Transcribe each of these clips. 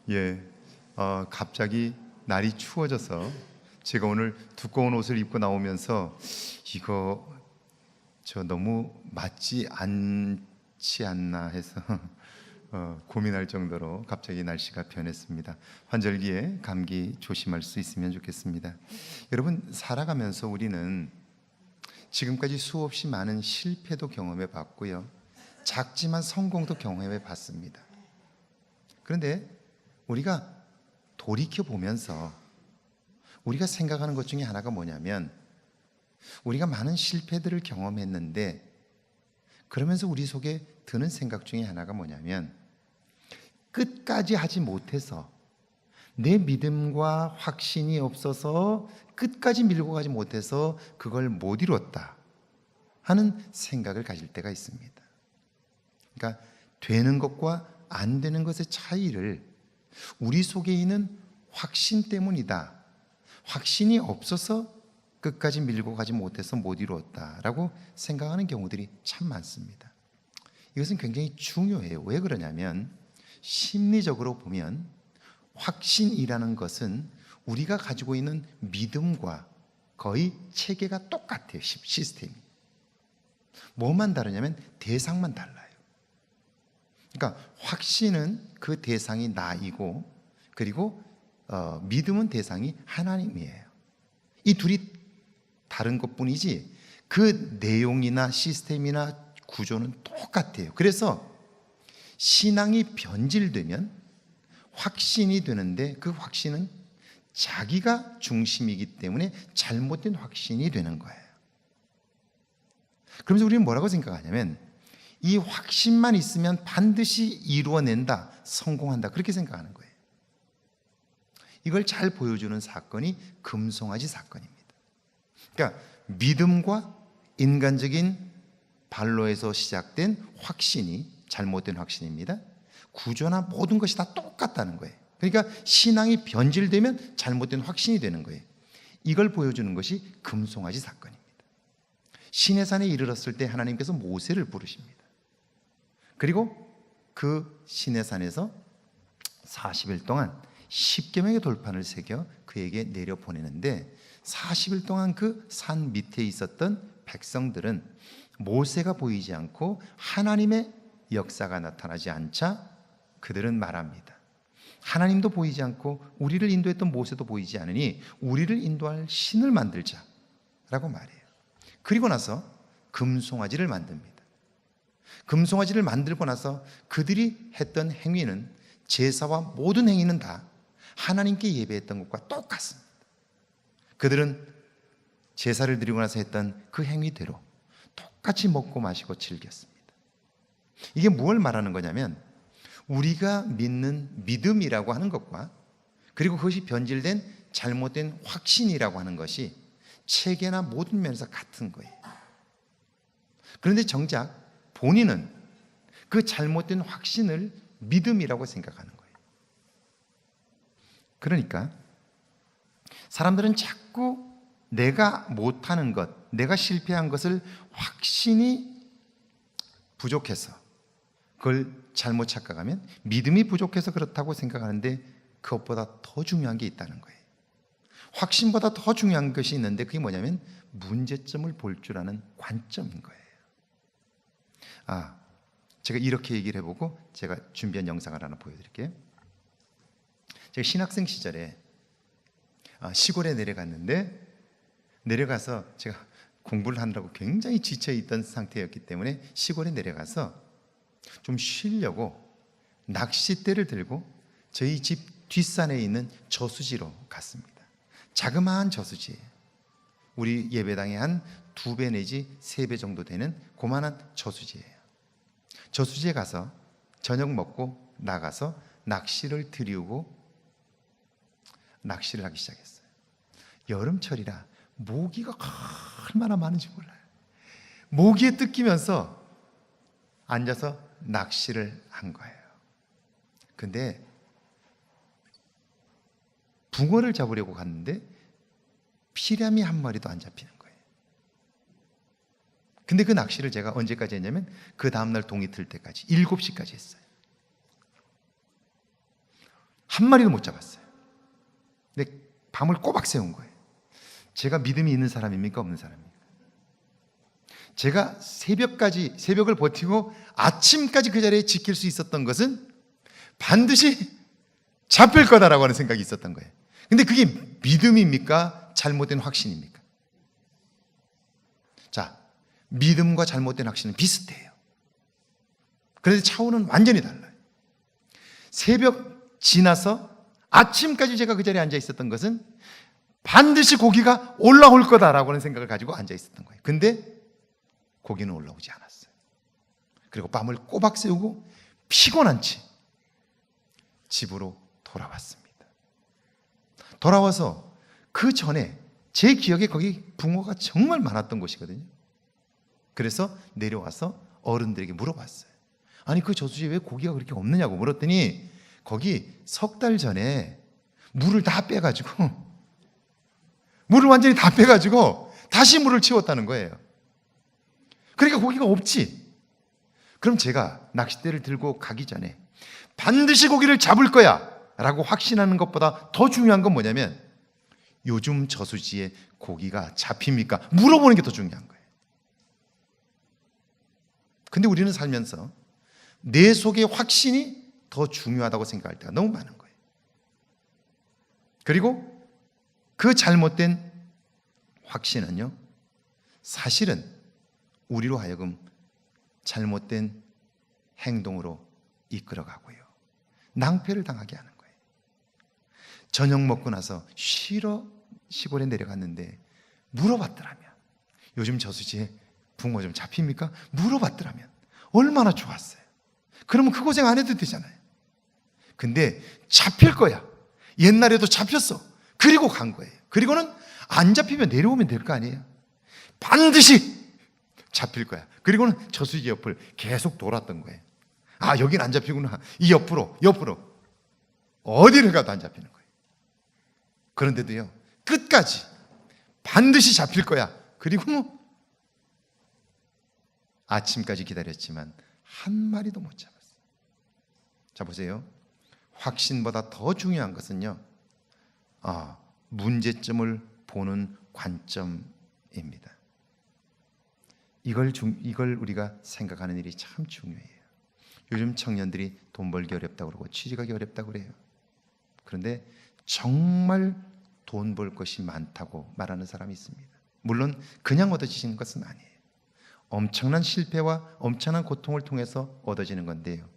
예, 갑자기 날이 추워져서 제가 오늘 두꺼운 옷을 입고 나오면서 이거 저 너무 맞지 않지 않나 해서 고민할 정도로 갑자기 날씨가 변했습니다. 환절기에 감기 조심할 수 있으면 좋겠습니다. 여러분, 살아가면서 우리는 지금까지 수없이 많은 실패도 경험해 봤고요, 작지만 성공도 경험해 봤습니다. 그런데 우리가 돌이켜 보면서 우리가 생각하는 것 중에 하나가 뭐냐면, 우리가 많은 실패들을 경험했는데 그러면서 우리 속에 드는 생각 중에 하나가 뭐냐면, 끝까지 하지 못해서, 내 믿음과 확신이 없어서 끝까지 밀고 가지 못해서 그걸 못 이뤘다 하는 생각을 가질 때가 있습니다. 그러니까 되는 것과 안 되는 것의 차이를 우리 속에 있는 확신 때문이다, 확신이 없어서 끝까지 밀고 가지 못해서 못 이루었다라고 생각하는 경우들이 참 많습니다. 이것은 굉장히 중요해요. 왜 그러냐면, 심리적으로 보면 확신이라는 것은 우리가 가지고 있는 믿음과 거의 체계가 똑같아요. 시스템이. 뭐만 다르냐면 대상만 달라요. 그러니까 확신은 그 대상이 나이고, 그리고 믿음은 대상이 하나님이에요. 이 둘이 다른 것뿐이지 그 내용이나 시스템이나 구조는 똑같아요. 그래서 신앙이 변질되면 확신이 되는데, 그 확신은 자기가 중심이기 때문에 잘못된 확신이 되는 거예요. 그러면서 우리는 뭐라고 생각하냐면, 이 확신만 있으면 반드시 이루어낸다, 성공한다, 그렇게 생각하는 거예요. 이걸 잘 보여주는 사건이 금송아지 사건입니다. 그러니까 믿음과 인간적인 발로에서 시작된 확신이 잘못된 확신입니다. 구조나 모든 것이 다 똑같다는 거예요. 그러니까 신앙이 변질되면 잘못된 확신이 되는 거예요. 이걸 보여주는 것이 금송아지 사건입니다. 시내산에 이르렀을 때 하나님께서 모세를 부르십니다. 그리고 그 시내산에서 40일 동안 10계명의 돌판을 새겨 그에게 내려보내는데, 40일 동안 그 산 밑에 있었던 백성들은 모세가 보이지 않고 하나님의 역사가 나타나지 않자 그들은 말합니다. 하나님도 보이지 않고 우리를 인도했던 모세도 보이지 않으니 우리를 인도할 신을 만들자라고 말해요. 그리고 나서 금송아지를 만듭니다. 금송아지를 만들고 나서 그들이 했던 행위는, 제사와 모든 행위는 다 하나님께 예배했던 것과 똑같습니다. 그들은 제사를 드리고 나서 했던 그 행위대로 똑같이 먹고 마시고 즐겼습니다. 이게 뭘 말하는 거냐면, 우리가 믿는 믿음이라고 하는 것과, 그리고 그것이 변질된 잘못된 확신이라고 하는 것이 체계나 모든 면에서 같은 거예요. 그런데 정작 본인은 그 잘못된 확신을 믿음이라고 생각하는 거예요. 그러니까 사람들은 자꾸 내가 못하는 것, 내가 실패한 것을 확신이 부족해서 그걸 잘못 착각하면 믿음이 부족해서 그렇다고 생각하는데, 그것보다 더 중요한 게 있다는 거예요. 확신보다 더 중요한 것이 있는데, 그게 뭐냐면 문제점을 볼 줄 아는 관점인 거예요. 제가 이렇게 얘기를 해보고 제가 준비한 영상을 하나 보여드릴게요. 제가 신학생 시절에 시골에 내려가서 제가 공부를 하느라고 굉장히 지쳐있던 상태였기 때문에 시골에 내려가서 좀 쉬려고 낚싯대를 들고 저희 집 뒷산에 있는 저수지로 갔습니다. 자그마한 저수지예요. 우리 예배당의 한 2배 내지 3배 정도 되는 고만한 저수지예요. 저수지에 가서 저녁 먹고 나가서 낚시를 들이우고 낚시를 하기 시작했어요. 여름철이라 모기가 얼마나 많은지 몰라요. 모기에 뜯기면서 앉아서 낚시를 한 거예요. 근데 붕어를 잡으려고 갔는데 피라미 한 마리도 안 잡히는 거예요. 근데 그 낚시를 제가 언제까지 했냐면 그 다음날 동이 틀 때까지 7시까지 했어요. 한 마리도 못 잡았어요. 근데 밤을 꼬박 새운 거예요. 제가 믿음이 있는 사람입니까? 없는 사람입니까? 제가 새벽을 버티고 아침까지 그 자리에 지킬 수 있었던 것은 반드시 잡힐 거다라고 하는 생각이 있었던 거예요. 근데 그게 믿음입니까? 잘못된 확신입니까? 자, 믿음과 잘못된 확신은 비슷해요. 그런데 차원은 완전히 달라요. 새벽 지나서 아침까지 제가 그 자리에 앉아 있었던 것은 반드시 고기가 올라올 거다라고 하는 생각을 가지고 앉아 있었던 거예요. 근데 고기는 올라오지 않았어요. 그리고 밤을 꼬박 새우고 피곤한 채 집으로 돌아왔습니다. 돌아와서 그 전에 제 기억에 거기 붕어가 정말 많았던 곳이거든요. 그래서 내려와서 어른들에게 물어봤어요. 아니 그 저수지에 왜 고기가 그렇게 없느냐고 물었더니 거기 석 달 전에 물을 다 빼가지고 물을 완전히 다 빼가지고 다시 물을 채웠다는 거예요. 그러니까 고기가 없지. 그럼 제가 낚싯대를 들고 가기 전에 반드시 고기를 잡을 거야 라고 확신하는 것보다 더 중요한 건 뭐냐면 요즘 저수지에 고기가 잡힙니까? 물어보는 게 더 중요한 거예요. 근데 우리는 살면서 내 속의 확신이 더 중요하다고 생각할 때가 너무 많은 거예요. 그리고 그 잘못된 확신은요, 사실은 우리로 하여금 잘못된 행동으로 이끌어가고요, 낭패를 당하게 하는 거예요. 저녁 먹고 나서 쉬러 시골에 내려갔는데 물어봤더라면, 요즘 저수지에 붕어 좀 잡힙니까? 물어봤더라면 얼마나 좋았어요. 그러면 그 고생 안 해도 되잖아요. 근데 잡힐 거야. 옛날에도 잡혔어. 그리고 간 거예요. 그리고는 안 잡히면 내려오면 될 거 아니에요. 반드시 잡힐 거야. 그리고는 저수지 옆을 계속 돌았던 거예요. 아, 여긴 안 잡히구나. 이 옆으로 어디를 가도 안 잡히는 거예요. 그런데도요, 끝까지 반드시 잡힐 거야. 그리고 아침까지 기다렸지만 한 마리도 못 잡았어요. 자, 보세요. 확신보다 더 중요한 것은요, 문제점을 보는 관점입니다. 이걸 우리가 생각하는 일이 참 중요해요. 요즘 청년들이 돈 벌기 어렵다고 그러고 취직하기 어렵다고 그래요. 그런데 정말 돈 벌 것이 많다고 말하는 사람이 있습니다. 물론 그냥 얻어지는 것은 아니에요. 엄청난 실패와 엄청난 고통을 통해서 얻어지는 건데요,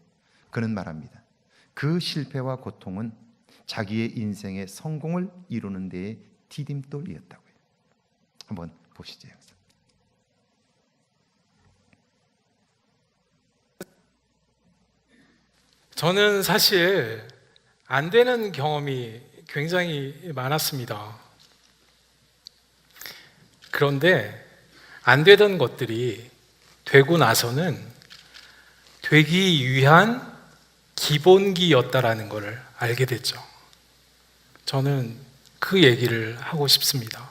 그는 말합니다. 그 실패와 고통은 자기의 인생의 성공을 이루는 데에 디딤돌이었다고요. 한번 보시죠. 저는 사실 안 되는 경험이 굉장히 많았습니다. 그런데 안 되던 것들이 되고 나서는 되기 위한 기본기였다라는 것을 알게 됐죠. 저는 그 얘기를 하고 싶습니다.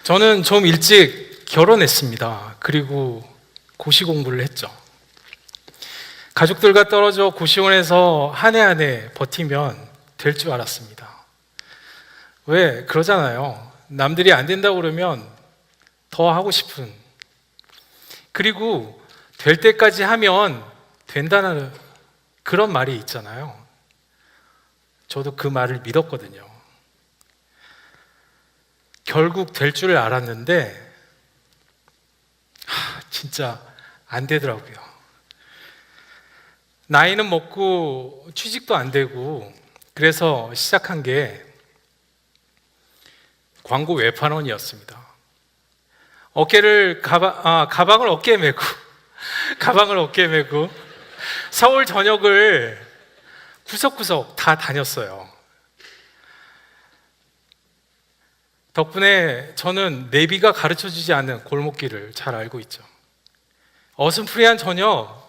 저는 좀 일찍 결혼했습니다. 그리고 고시 공부를 했죠. 가족들과 떨어져 고시원에서 한 해 한 해 버티면 될 줄 알았습니다. 왜? 그러잖아요. 남들이 안 된다고 그러면 더 하고 싶은, 그리고 될 때까지 하면 된다는 그런 말이 있잖아요. 저도 그 말을 믿었거든요. 결국 될 줄 알았는데 진짜 안 되더라고요. 나이는 먹고 취직도 안 되고, 그래서 시작한 게 광고 외판원이었습니다. 가방을 어깨에 메고 가방을 어깨에 메고 서울 전역을 구석구석 다 다녔어요. 덕분에 저는 내비가 가르쳐주지 않는 골목길을 잘 알고 있죠. 어슴푸레한 저녁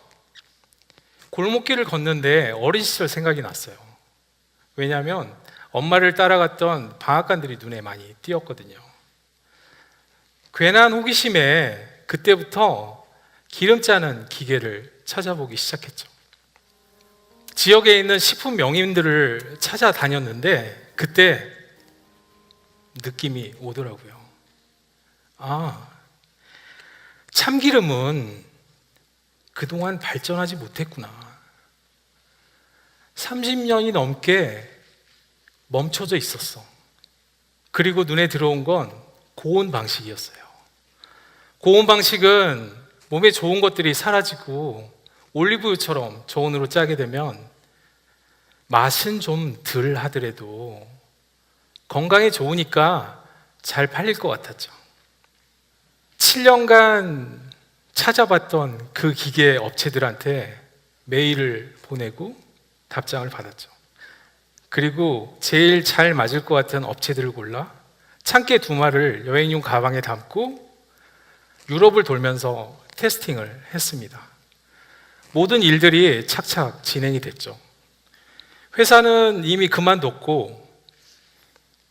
골목길을 걷는데 어린 시절 생각이 났어요. 왜냐하면 엄마를 따라갔던 방앗간들이 눈에 많이 띄었거든요. 괜한 호기심에 그때부터 기름 짜는 기계를 찾아보기 시작했죠. 지역에 있는 식품 명인들을 찾아다녔는데 그때 느낌이 오더라고요. 아, 참기름은 그동안 발전하지 못했구나. 30년이 넘게 멈춰져 있었어. 그리고 눈에 들어온 건 고온 방식이었어요. 고온 방식은 몸에 좋은 것들이 사라지고 올리브유처럼 저온으로 짜게 되면 맛은 좀 덜 하더라도 건강에 좋으니까 잘 팔릴 것 같았죠. 7년간 찾아봤던 그 기계 업체들한테 메일을 보내고 답장을 받았죠. 그리고 제일 잘 맞을 것 같은 업체들을 골라 참깨 2마를 여행용 가방에 담고 유럽을 돌면서 테스팅을 했습니다. 모든 일들이 착착 진행이 됐죠. 회사는 이미 그만뒀고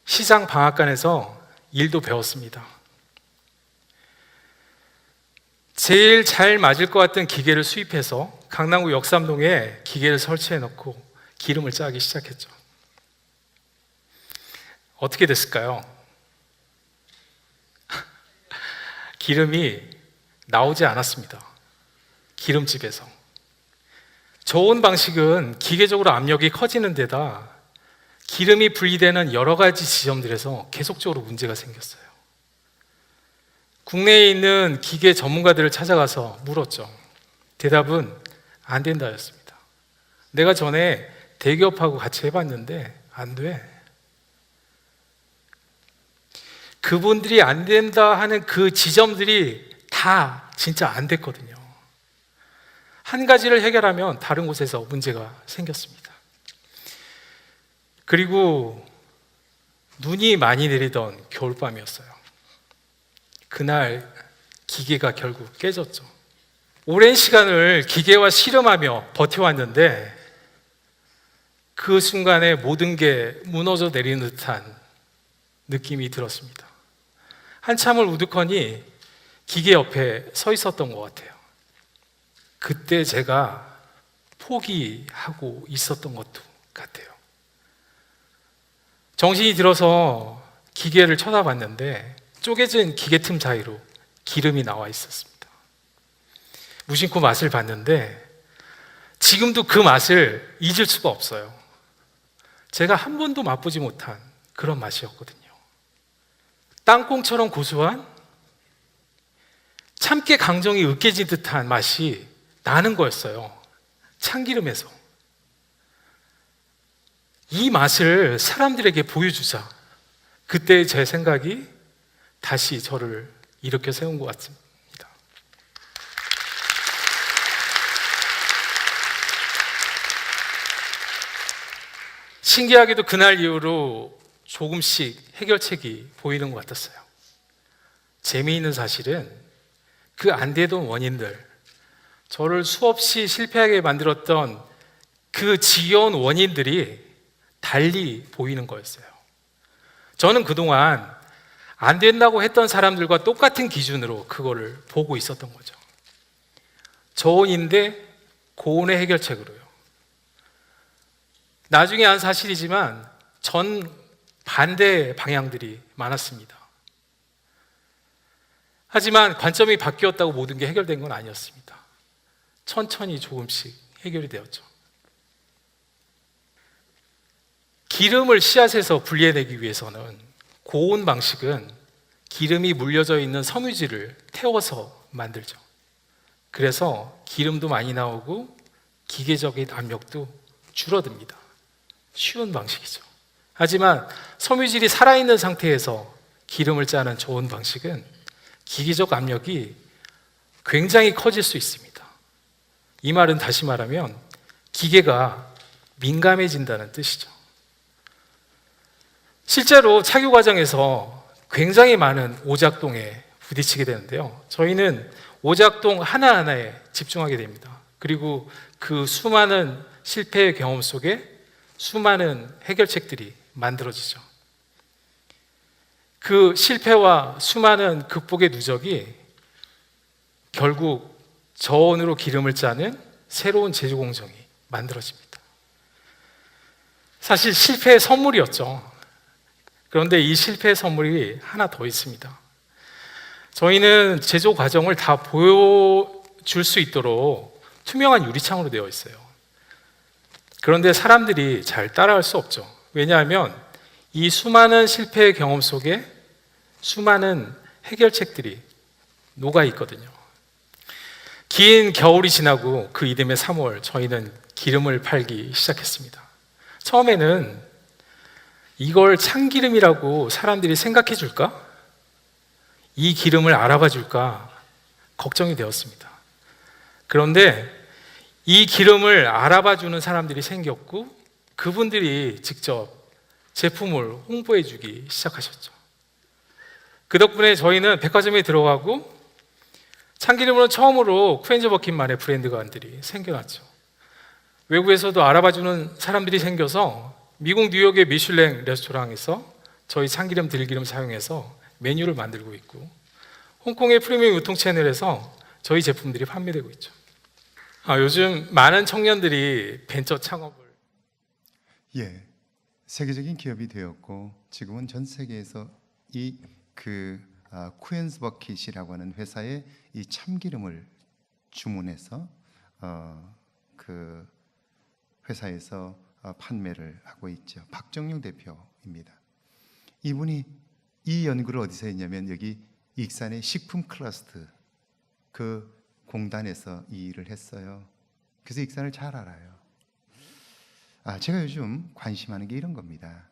시장 방앗간에서 일도 배웠습니다. 제일 잘 맞을 것 같은 기계를 수입해서 강남구 역삼동에 기계를 설치해 놓고 기름을 짜기 시작했죠. 어떻게 됐을까요? 기름이 나오지 않았습니다. 기름집에서. 저온 방식은 기계적으로 압력이 커지는 데다 기름이 분리되는 여러 가지 지점들에서 계속적으로 문제가 생겼어요. 국내에 있는 기계 전문가들을 찾아가서 물었죠. 대답은 안 된다였습니다. 내가 전에 대기업하고 같이 해봤는데 안 돼. 그분들이 안 된다 하는 그 지점들이 다 진짜 안 됐거든요. 한 가지를 해결하면 다른 곳에서 문제가 생겼습니다. 그리고 눈이 많이 내리던 겨울밤이었어요. 그날 기계가 결국 깨졌죠. 오랜 시간을 기계와 씨름하며 버텨왔는데 그 순간에 모든 게 무너져 내리는 듯한 느낌이 들었습니다. 한참을 우두커니 기계 옆에 서 있었던 것 같아요. 그때 제가 포기하고 있었던 것도 같아요. 정신이 들어서 기계를 쳐다봤는데 쪼개진 기계 틈 사이로 기름이 나와 있었습니다. 무심코 맛을 봤는데 지금도 그 맛을 잊을 수가 없어요. 제가 한 번도 맛보지 못한 그런 맛이었거든요. 땅콩처럼 고소한 참깨 강정이 으깨진 듯한 맛이 나는 거였어요. 참기름에서. 이 맛을 사람들에게 보여주자. 그때 제 생각이 다시 저를 일으켜 세운 것 같습니다. 신기하게도 그날 이후로 조금씩 해결책이 보이는 것 같았어요. 재미있는 사실은 그 안 되던 원인들, 저를 수없이 실패하게 만들었던 그 지겨운 원인들이 달리 보이는 거였어요. 저는 그동안 안 된다고 했던 사람들과 똑같은 기준으로 그거를 보고 있었던 거죠. 저온인데 고온의 해결책으로요. 나중에 한 사실이지만 전 반대 방향들이 많았습니다. 하지만 관점이 바뀌었다고 모든 게 해결된 건 아니었습니다. 천천히 조금씩 해결이 되었죠. 기름을 씨앗에서 분리해내기 위해서는 고온 방식은 기름이 물려져 있는 섬유질을 태워서 만들죠. 그래서 기름도 많이 나오고 기계적인 압력도 줄어듭니다. 쉬운 방식이죠. 하지만 섬유질이 살아있는 상태에서 기름을 짜는 저온 방식은 기계적 압력이 굉장히 커질 수 있습니다. 이 말은 다시 말하면 기계가 민감해진다는 뜻이죠. 실제로 착유 과정에서 굉장히 많은 오작동에 부딪히게 되는데요. 저희는 오작동 하나하나에 집중하게 됩니다. 그리고 그 수많은 실패의 경험 속에 수많은 해결책들이 만들어지죠. 그 실패와 수많은 극복의 누적이 결국 저온으로 기름을 짜는 새로운 제조 공정이 만들어집니다. 사실 실패의 선물이었죠. 그런데 이 실패의 선물이 하나 더 있습니다. 저희는 제조 과정을 다 보여줄 수 있도록 투명한 유리창으로 되어 있어요. 그런데 사람들이 잘 따라할 수 없죠. 왜냐하면 이 수많은 실패의 경험 속에 수많은 해결책들이 녹아 있거든요. 긴 겨울이 지나고 그 이듬해 3월, 저희는 기름을 팔기 시작했습니다. 처음에는 이걸 참기름이라고 사람들이 생각해 줄까? 이 기름을 알아봐 줄까? 걱정이 되었습니다. 그런데 이 기름을 알아봐 주는 사람들이 생겼고, 그분들이 직접 제품을 홍보해 주기 시작하셨죠. 그 덕분에 저희는 백화점에 들어가고 참기름으로 처음으로 쿠엔즈 버킨만의 브랜드관들이 생겨났죠. 외국에서도 알아봐주는 사람들이 생겨서 미국 뉴욕의 미슐랭 레스토랑에서 저희 참기름 들기름 사용해서 메뉴를 만들고 있고, 홍콩의 프리미엄 유통 채널에서 저희 제품들이 판매되고 있죠. 요즘 많은 청년들이 벤처 창업을 세계적인 기업이 되었고 지금은 전 세계에서 이 쿠엔즈 버킷이라고 하는 회사에 이 참기름을 주문해서 그 회사에서 판매를 하고 있죠. 박정용 대표입니다. 이분이 이 연구를 어디서 했냐면 여기 익산의 식품 클러스터 그 공단에서 이 일을 했어요. 그래서 익산을 잘 알아요. 제가 요즘 관심하는 게 이런 겁니다.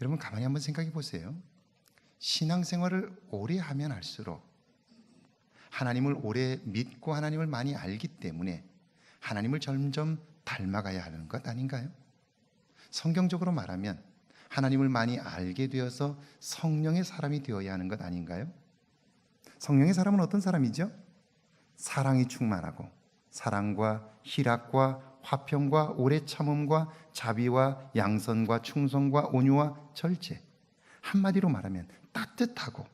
여러분 가만히 한번 생각해 보세요. 신앙생활을 오래 하면 할수록 하나님을 오래 믿고 하나님을 많이 알기 때문에 하나님을 점점 닮아가야 하는 것 아닌가요? 성경적으로 말하면 하나님을 많이 알게 되어서 성령의 사람이 되어야 하는 것 아닌가요? 성령의 사람은 어떤 사람이죠? 사랑이 충만하고 사랑과 희락과 화평과 오래 참음과 자비와 양선과 충성과 온유와 절제, 한마디로 말하면 따뜻하고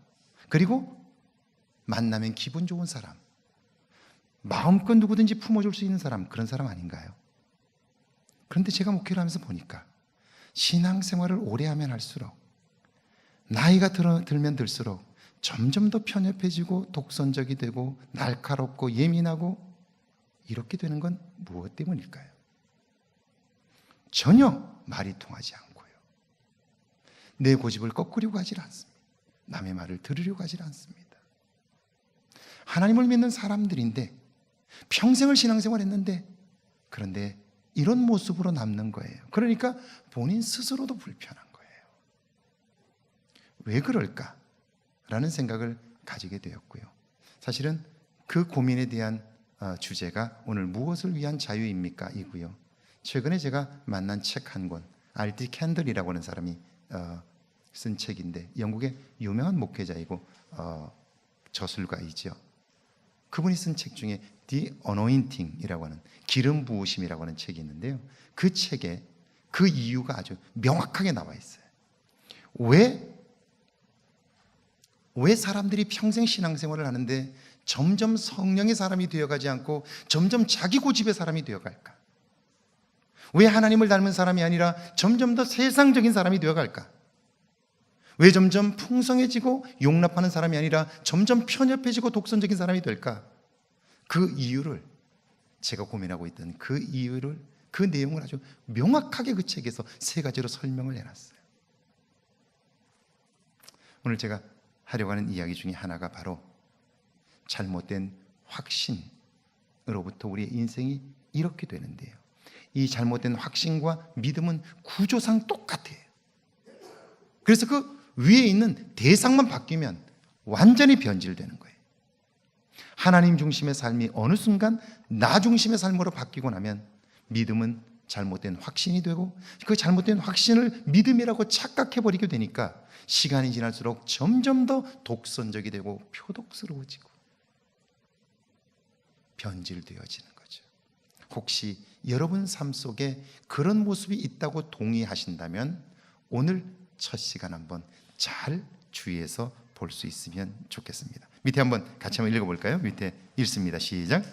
그리고 만나면 기분 좋은 사람, 마음껏 누구든지 품어줄 수 있는 사람, 그런 사람 아닌가요? 그런데 제가 목회를 하면서 보니까 신앙생활을 오래 하면 할수록 나이가 들면 들수록 점점 더 편협해지고 독선적이 되고 날카롭고 예민하고 이렇게 되는 건 무엇 때문일까요? 전혀 말이 통하지 않고요. 내 고집을 꺾으려고 하질 않습니다. 남의 말을 들으려고 하질 않습니다. 하나님을 믿는 사람들인데 평생을 신앙생활 했는데 그런데 이런 모습으로 남는 거예요. 그러니까 본인 스스로도 불편한 거예요. 왜 그럴까? 라는 생각을 가지게 되었고요. 사실은 그 고민에 대한 주제가 오늘 무엇을 위한 자유입니까? 이고요. 최근에 제가 만난 책 한 권, R.D. 캔들이라고 하는 사람이 쓴 책인데 영국의 유명한 목회자이고 저술가이죠. 그분이 쓴 책 중에 The Anointing이라고 하는 기름 부으심이라고 하는 책이 있는데요. 그 책에 그 이유가 아주 명확하게 나와 있어요. 왜 사람들이 평생 신앙생활을 하는데 점점 성령의 사람이 되어가지 않고 점점 자기 고집의 사람이 되어갈까? 왜 하나님을 닮은 사람이 아니라 점점 더 세상적인 사람이 되어갈까? 왜 점점 풍성해지고 용납하는 사람이 아니라 점점 편협해지고 독선적인 사람이 될까? 그 이유를, 제가 고민하고 있던 그 이유를, 그 내용을 아주 명확하게 그 책에서 3가지로 설명을 해놨어요. 오늘 제가 하려고 하는 이야기 중에 하나가 바로 잘못된 확신으로부터 우리의 인생이 이렇게 되는데요. 이 잘못된 확신과 믿음은 구조상 똑같아요. 그래서 그 위에 있는 대상만 바뀌면 완전히 변질되는 거예요. 하나님 중심의 삶이 어느 순간 나 중심의 삶으로 바뀌고 나면 믿음은 잘못된 확신이 되고 그 잘못된 확신을 믿음이라고 착각해버리게 되니까 시간이 지날수록 점점 더 독선적이 되고 표독스러워지고 변질되어지는 거죠. 혹시 여러분 삶 속에 그런 모습이 있다고 동의하신다면 오늘 첫 시간 한번 잘 주의해서 볼 수 있으면 좋겠습니다. 밑에 한번 같이 한번 읽어볼까요? 밑에 읽습니다. 시작.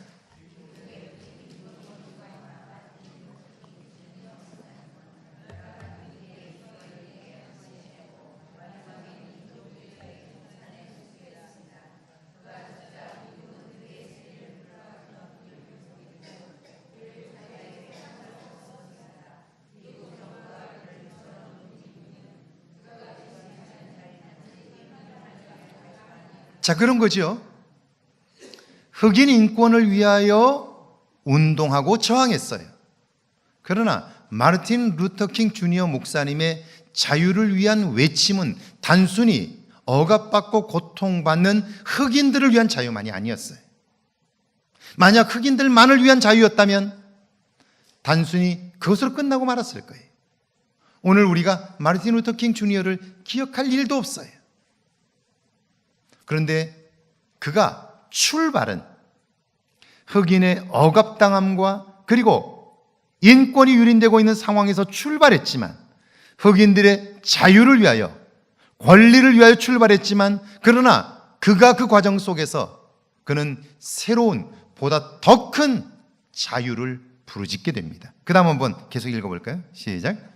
자, 그런 거죠. 흑인 인권을 위하여 운동하고 저항했어요. 그러나 마르틴 루터킹 주니어 목사님의 자유를 위한 외침은 단순히 억압받고 고통받는 흑인들을 위한 자유만이 아니었어요. 만약 흑인들만을 위한 자유였다면 단순히 그것으로 끝나고 말았을 거예요. 오늘 우리가 마르틴 루터킹 주니어를 기억할 일도 없어요. 그런데 그가 출발은 흑인의 억압당함과 그리고 인권이 유린되고 있는 상황에서 출발했지만, 흑인들의 자유를 위하여, 권리를 위하여 출발했지만, 그러나 그가 그 과정 속에서 그는 새로운 보다 더 큰 자유를 부르짖게 됩니다. 그 다음 한번 계속 읽어볼까요? 시작.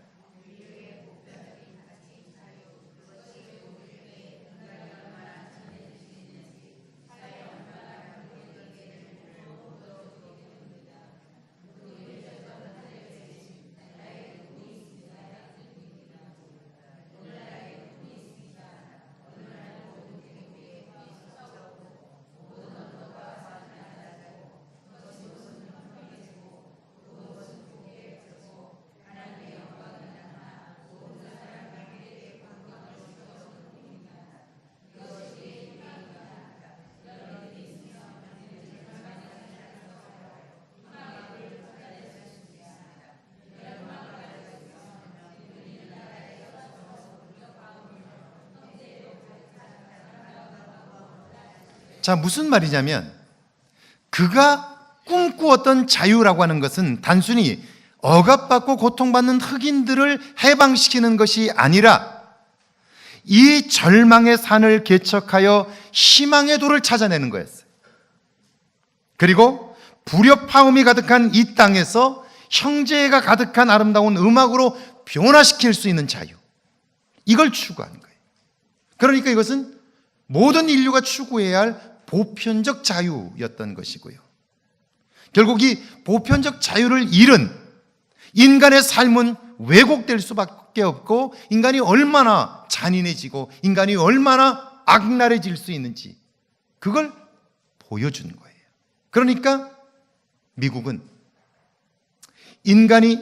자, 무슨 말이냐면 그가 꿈꾸었던 자유라고 하는 것은 단순히 억압받고 고통받는 흑인들을 해방시키는 것이 아니라 이 절망의 산을 개척하여 희망의 도를 찾아내는 거였어요. 그리고 불협화음이 가득한 이 땅에서 형제가 가득한 아름다운 음악으로 변화시킬 수 있는 자유, 이걸 추구하는 거예요. 그러니까 이것은 모든 인류가 추구해야 할 보편적 자유였던 것이고요. 결국 이 보편적 자유를 잃은 인간의 삶은 왜곡될 수밖에 없고, 인간이 얼마나 잔인해지고 인간이 얼마나 악랄해질 수 있는지 그걸 보여준 거예요. 그러니까 미국은 인간이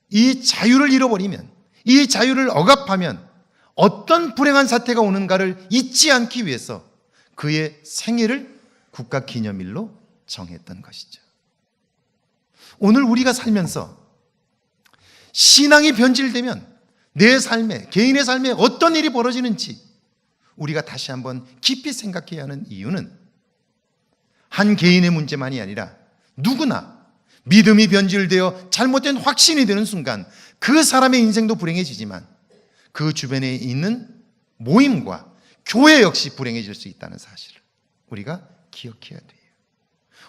이 자유를 잃어버리면, 이 자유를 억압하면 어떤 불행한 사태가 오는가를 잊지 않기 위해서 그의 생애를 국가기념일로 정했던 것이죠. 오늘 우리가 살면서 신앙이 변질되면 내 삶에, 개인의 삶에 어떤 일이 벌어지는지 우리가 다시 한번 깊이 생각해야 하는 이유는 한 개인의 문제만이 아니라 누구나 믿음이 변질되어 잘못된 확신이 되는 순간 그 사람의 인생도 불행해지지만 그 주변에 있는 모임과 교회 역시 불행해질 수 있다는 사실을 우리가 기억해야 돼요.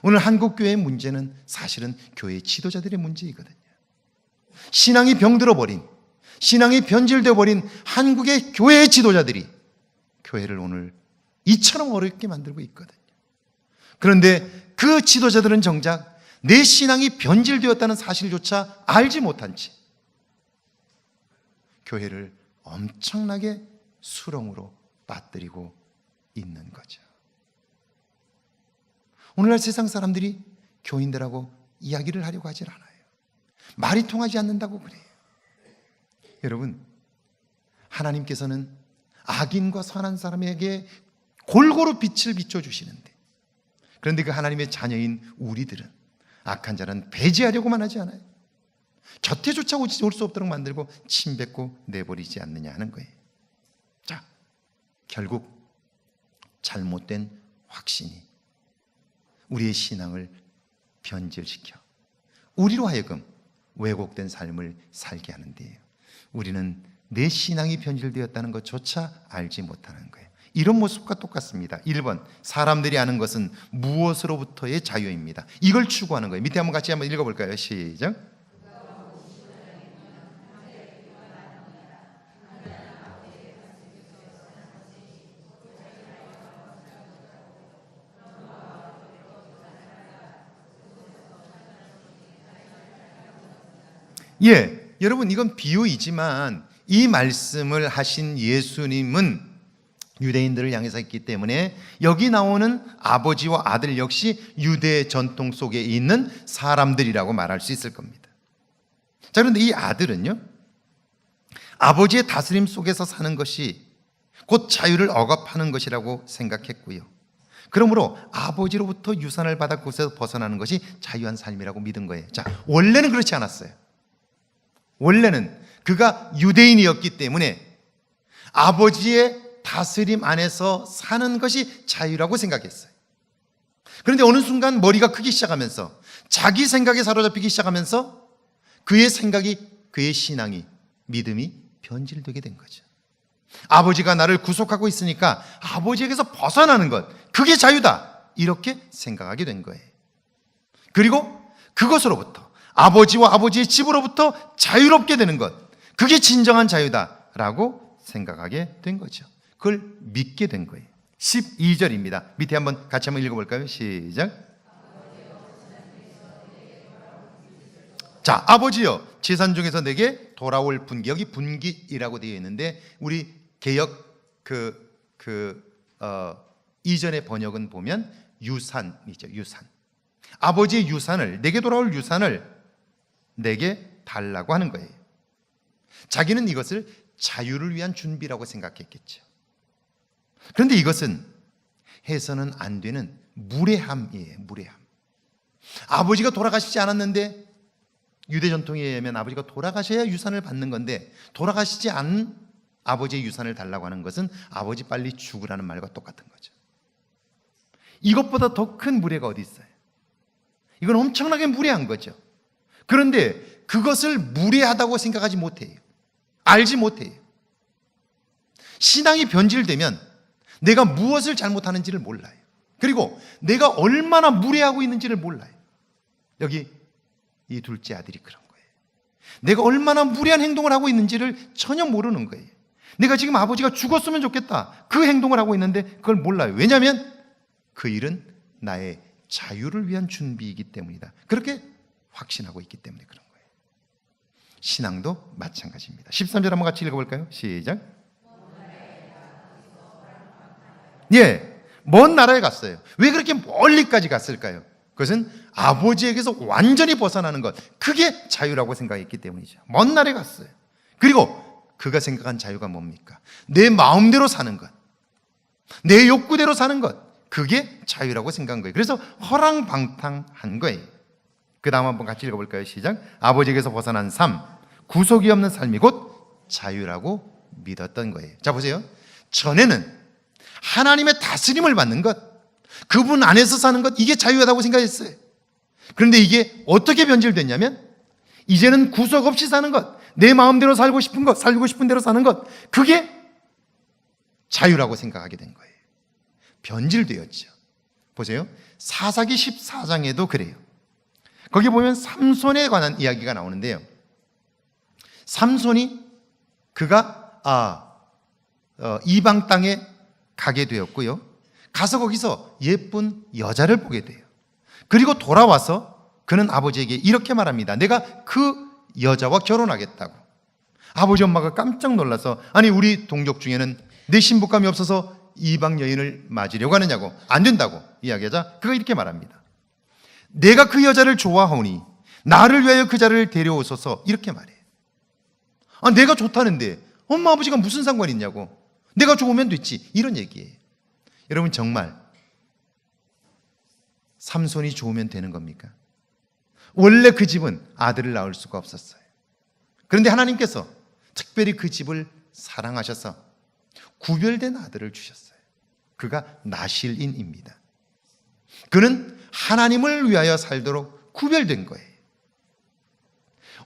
오늘 한국교회의 문제는 사실은 교회 지도자들의 문제이거든요. 신앙이 병들어 버린, 신앙이 변질되어 버린 한국의 교회의 지도자들이 교회를 오늘 이처럼 어렵게 만들고 있거든요. 그런데 그 지도자들은 정작 내 신앙이 변질되었다는 사실조차 알지 못한 채 교회를 엄청나게 수렁으로 빠뜨리고 있는 거죠. 오늘날 세상 사람들이 교인들하고 이야기를 하려고 하질 않아요. 말이 통하지 않는다고 그래요. 여러분, 하나님께서는 악인과 선한 사람에게 골고루 빛을 비춰주시는데, 그런데 그 하나님의 자녀인 우리들은 악한 자는 배제하려고만 하지 않아요. 곁에조차 올 수 없도록 만들고 침뱉고 내버리지 않느냐 하는 거예요. 자, 결국 잘못된 확신이 우리의 신앙을 변질시켜 우리로 하여금 왜곡된 삶을 살게 하는데요, 우리는 내 신앙이 변질되었다는 것조차 알지 못하는 거예요. 이런 모습과 똑같습니다. 1번, 사람들이 아는 것은 무엇으로부터의 자유입니다. 이걸 추구하는 거예요. 밑에 한번 같이 한번 읽어볼까요? 시작. 예, 여러분, 이건 비유이지만 이 말씀을 하신 예수님은 유대인들을 향해서 했기 때문에 여기 나오는 아버지와 아들 역시 유대 전통 속에 있는 사람들이라고 말할 수 있을 겁니다. 자, 그런데 이 아들은요, 아버지의 다스림 속에서 사는 것이 곧 자유를 억압하는 것이라고 생각했고요. 그러므로 아버지로부터 유산을 받아 그곳에서 벗어나는 것이 자유한 삶이라고 믿은 거예요. 자, 원래는 그렇지 않았어요. 원래는 그가 유대인이었기 때문에 아버지의 다스림 안에서 사는 것이 자유라고 생각했어요. 그런데 어느 순간 머리가 크기 시작하면서 자기 생각에 사로잡히기 시작하면서 그의 생각이, 그의 신앙이, 믿음이 변질되게 된 거죠. 아버지가 나를 구속하고 있으니까 아버지에게서 벗어나는 것, 그게 자유다, 이렇게 생각하게 된 거예요. 그리고 그것으로부터, 아버지와 아버지의 집으로부터 자유롭게 되는 것, 그게 진정한 자유다라고 생각하게 된 거죠. 그걸 믿게 된 거예요. 12절입니다. 밑에 한번 같이 한번 읽어볼까요? 시작. 자, 아버지여, 재산 중에서 내게 돌아올 분기, 여기 분기이라고 되어 있는데 우리 개역 이전의 번역은 보면 유산이죠. 유산. 아버지의 유산을, 내게 돌아올 유산을 내게 달라고 하는 거예요. 자기는 이것을 자유를 위한 준비라고 생각했겠죠. 그런데 이것은 해서는 안 되는 무례함이에요. 무례함. 아버지가 돌아가시지 않았는데, 유대 전통에 의하면 아버지가 돌아가셔야 유산을 받는 건데 돌아가시지 않은 아버지의 유산을 달라고 하는 것은 아버지 빨리 죽으라는 말과 똑같은 거죠. 이것보다 더 큰 무례가 어디 있어요? 이건 엄청나게 무례한 거죠. 그런데 그것을 무례하다고 생각하지 못해요. 알지 못해요. 신앙이 변질되면 내가 무엇을 잘못하는지를 몰라요. 그리고 내가 얼마나 무례하고 있는지를 몰라요. 여기 이 둘째 아들이 그런 거예요. 내가 얼마나 무례한 행동을 하고 있는지를 전혀 모르는 거예요. 내가 지금 아버지가 죽었으면 좋겠다, 그 행동을 하고 있는데 그걸 몰라요. 왜냐하면 그 일은 나의 자유를 위한 준비이기 때문이다. 그렇게 확신하고 있기 때문에 그런 거예요. 신앙도 마찬가지입니다. 13절 한번 같이 읽어볼까요? 시작. 예, 먼 나라에 갔어요. 왜 그렇게 멀리까지 갔을까요? 그것은 아버지에게서 완전히 벗어나는 것, 그게 자유라고 생각했기 때문이죠. 먼 나라에 갔어요. 그리고 그가 생각한 자유가 뭡니까? 내 마음대로 사는 것, 내 욕구대로 사는 것, 그게 자유라고 생각한 거예요. 그래서 허랑방탕한 거예요. 그 다음 한번 같이 읽어볼까요? 시작. 아버지에게서 벗어난 삶, 구속이 없는 삶이 곧 자유라고 믿었던 거예요. 자, 보세요. 전에는 하나님의 다스림을 받는 것, 그분 안에서 사는 것, 이게 자유하다고 생각했어요. 그런데 이게 어떻게 변질됐냐면 이제는 구속 없이 사는 것, 내 마음대로 살고 싶은 것, 살고 싶은 대로 사는 것, 그게 자유라고 생각하게 된 거예요. 변질되었죠. 보세요. 사사기 14장에도 그래요. 거기 보면 삼손에 관한 이야기가 나오는데요. 삼손이 그가 이방 땅에 가게 되었고요. 가서 거기서 예쁜 여자를 보게 돼요. 그리고 돌아와서 그는 아버지에게 이렇게 말합니다. 내가 그 여자와 결혼하겠다고. 아버지 엄마가 깜짝 놀라서, 아니 우리 동족 중에는 내 신부감이 없어서 이방 여인을 맞으려고 하느냐고. 안 된다고 이야기하자 그가 이렇게 말합니다. 내가 그 여자를 좋아하오니 나를 위하여 그 자를 데려오소서, 이렇게 말해요. 내가 좋다는데 엄마 아버지가 무슨 상관이 있냐고. 내가 좋으면 됐지, 이런 얘기예요. 여러분, 정말 삼손이 좋으면 되는 겁니까? 원래 그 집은 아들을 낳을 수가 없었어요. 그런데 하나님께서 특별히 그 집을 사랑하셔서 구별된 아들을 주셨어요. 그가 나실인입니다. 그는 하나님을 위하여 살도록 구별된 거예요.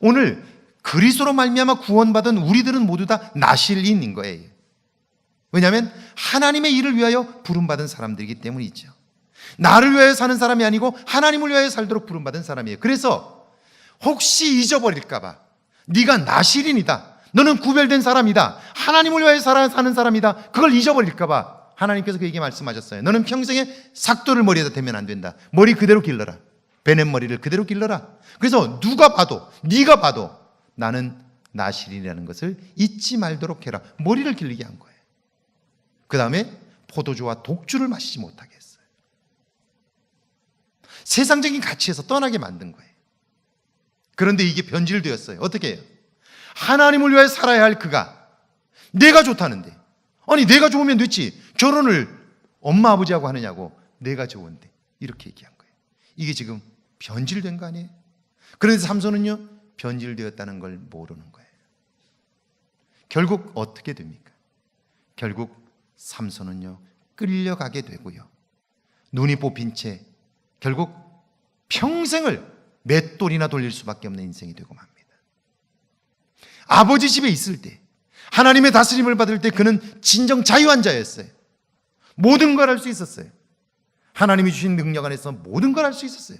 오늘 그리스도로 말미암아 구원받은 우리들은 모두 다 나실인인 거예요. 왜냐하면 하나님의 일을 위하여 부름받은 사람들이기 때문이죠. 나를 위하여 사는 사람이 아니고 하나님을 위하여 살도록 부름받은 사람이에요. 그래서 혹시 잊어버릴까 봐, 네가 나실인이다, 너는 구별된 사람이다, 하나님을 위하여 사는 사람이다, 그걸 잊어버릴까 봐 하나님께서 그에게 말씀하셨어요. 너는 평생에 삭도를 머리에다 대면 안 된다. 머리 그대로 길러라. 베넷머리를 그대로 길러라. 그래서 누가 봐도, 네가 봐도 나는 나실이라는 것을 잊지 말도록 해라. 머리를 길리게 한 거예요. 그 다음에 포도주와 독주를 마시지 못하게 했어요. 세상적인 가치에서 떠나게 만든 거예요. 그런데 이게 변질되었어요. 어떻게 해요? 하나님을 위하여 살아야 할 그가 내가 좋다는데, 아니 내가 좋으면 됐지, 결혼을 엄마 아버지하고 하느냐고, 내가 좋은데, 이렇게 얘기한 거예요. 이게 지금 변질된 거 아니에요? 그런데 삼손은요, 변질되었다는 걸 모르는 거예요. 결국 어떻게 됩니까? 결국 삼손은요, 끌려가게 되고요, 눈이 뽑힌 채 결국 평생을 맷돌이나 돌릴 수밖에 없는 인생이 되고 맙니다. 아버지 집에 있을 때, 하나님의 다스림을 받을 때 그는 진정 자유한 자였어요. 모든 걸 할 수 있었어요. 하나님이 주신 능력 안에서 모든 걸 할 수 있었어요.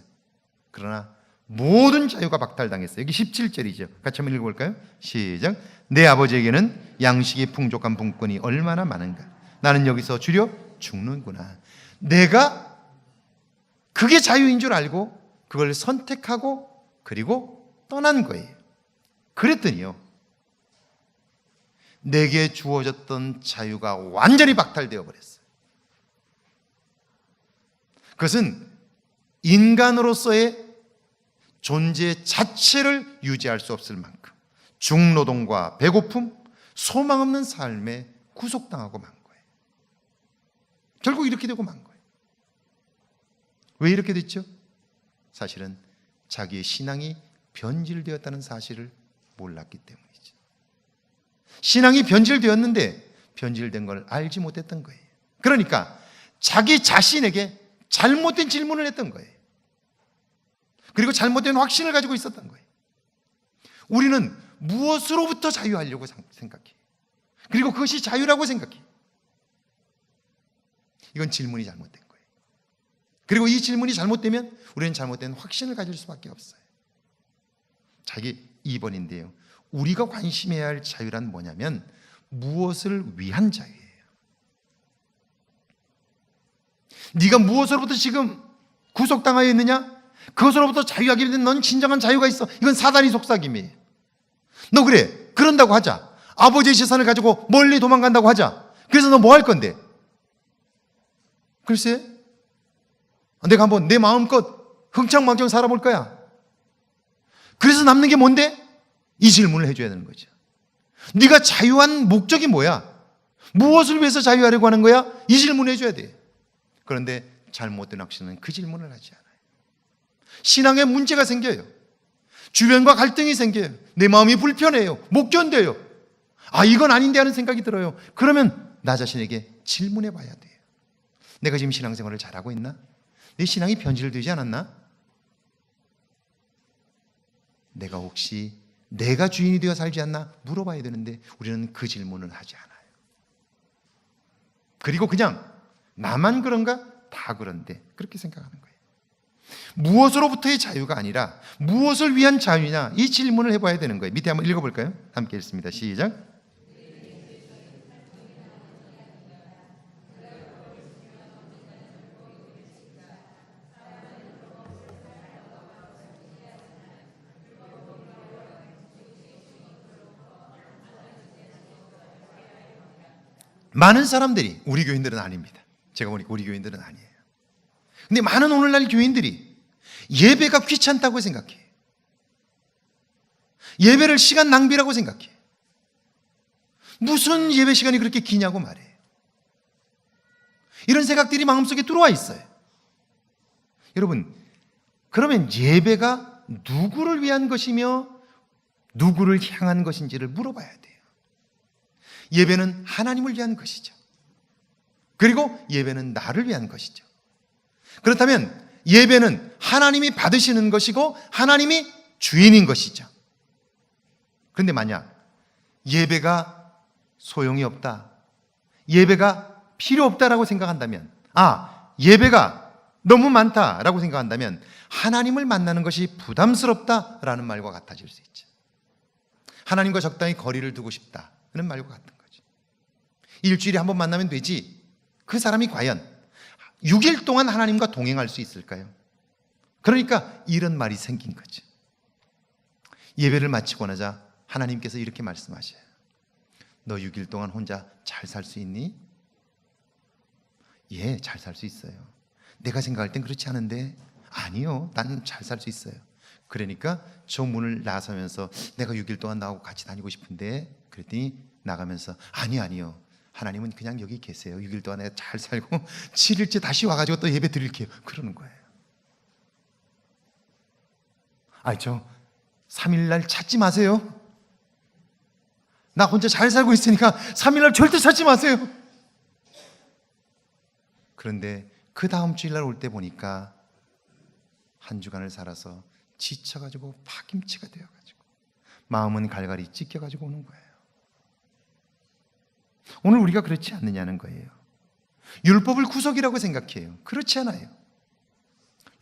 그러나 모든 자유가 박탈당했어요. 여기 17절이죠. 같이 한번 읽어볼까요? 시작. 내 아버지에게는 양식이 풍족한 분권이 얼마나 많은가. 나는 여기서 주려 죽는구나. 내가 그게 자유인 줄 알고 그걸 선택하고 그리고 떠난 거예요. 그랬더니요, 내게 주어졌던 자유가 완전히 박탈되어 버렸어요. 그것은 인간으로서의 존재 자체를 유지할 수 없을 만큼 중노동과 배고픔, 소망 없는 삶에 구속당하고 만 거예요. 결국 이렇게 되고 만 거예요. 왜 이렇게 됐죠? 사실은 자기의 신앙이 변질되었다는 사실을 몰랐기 때문이죠. 신앙이 변질되었는데 변질된 걸 알지 못했던 거예요. 그러니까 자기 자신에게 잘못된 질문을 했던 거예요. 그리고 잘못된 확신을 가지고 있었던 거예요. 우리는 무엇으로부터 자유하려고 생각해. 그리고 그것이 자유라고 생각해. 이건 질문이 잘못된 거예요. 그리고 이 질문이 잘못되면 우리는 잘못된 확신을 가질 수밖에 없어요. 자, 이게 2번인데요. 우리가 관심해야 할 자유란 뭐냐면 무엇을 위한 자유예요. 네가 무엇으로부터 지금 구속당하여 있느냐? 그것으로부터 자유하게 되면 넌 진정한 자유가 있어. 이건 사단이 속삭임이에요. 너 그래, 그런다고 하자. 아버지의 재산을 가지고 멀리 도망간다고 하자. 그래서 너 뭐 할 건데? 글쎄, 내가 한번 내 마음껏 흥청망청 살아볼 거야. 그래서 남는 게 뭔데? 이 질문을 해줘야 되는 거죠. 네가 자유한 목적이 뭐야? 무엇을 위해서 자유하려고 하는 거야? 이 질문을 해줘야 돼. 그런데 잘못된 확신은 그 질문을 하지 않아요. 신앙에 문제가 생겨요. 주변과 갈등이 생겨요. 내 마음이 불편해요. 못 견뎌요. 아, 이건 아닌데 하는 생각이 들어요. 그러면 나 자신에게 질문해 봐야 돼요. 내가 지금 신앙생활을 잘하고 있나? 내 신앙이 변질되지 않았나? 내가 혹시 내가 주인이 되어 살지 않나? 물어봐야 되는데 우리는 그 질문을 하지 않아요. 그리고 그냥 나만 그런가? 다 그런데 그렇게 생각하는 거예요. 무엇으로부터의 자유가 아니라 무엇을 위한 자유냐? 이 질문을 해봐야 되는 거예요. 밑에 한번 읽어볼까요? 함께 읽습니다. 시작. 많은 사람들이, 우리 교인들은 아닙니다. 제가 보니까 우리 교인들은 아니에요. 근데 많은 오늘날 교인들이 예배가 귀찮다고 생각해. 예배를 시간 낭비라고 생각해. 무슨 예배 시간이 그렇게 기냐고 말해. 이런 생각들이 마음속에 들어와 있어요. 여러분, 그러면 예배가 누구를 위한 것이며 누구를 향한 것인지를 물어봐야 돼요. 예배는 하나님을 위한 것이죠. 그리고 예배는 나를 위한 것이죠. 그렇다면 예배는 하나님이 받으시는 것이고 하나님이 주인인 것이죠. 그런데 만약 예배가 소용이 없다, 예배가 필요 없다라고 생각한다면, 예배가 너무 많다라고 생각한다면 하나님을 만나는 것이 부담스럽다라는 말과 같아질 수 있죠. 하나님과 적당히 거리를 두고 싶다는 말과 같은 거죠. 일주일에 한 번 만나면 되지, 그 사람이 과연 6일 동안 하나님과 동행할 수 있을까요? 그러니까 이런 말이 생긴 거죠. 예배를 마치고 나자 하나님께서 이렇게 말씀하셔요. 너 6일 동안 혼자 잘 살 수 있니? 예, 잘 살 수 있어요. 내가 생각할 땐 그렇지 않은데 아니요, 나는 잘 살 수 있어요. 그러니까 저 문을 나서면서 내가 6일 동안 나하고 같이 다니고 싶은데, 그랬더니 나가면서 아니요, 하나님은 그냥 여기 계세요. 6일 동안 내가 잘 살고 7일째 다시 와가지고 또 예배 드릴게요. 그러는 거예요. 저 3일날 찾지 마세요. 나 혼자 잘 살고 있으니까 3일날 절대 찾지 마세요. 그런데 그 다음 주일날 올 때 보니까 한 주간을 살아서 지쳐가지고 파김치가 되어가지고 마음은 갈갈이 찢겨가지고 오는 거예요. 오늘 우리가 그렇지 않느냐는 거예요. 율법을 구속이라고 생각해요. 그렇지 않아요.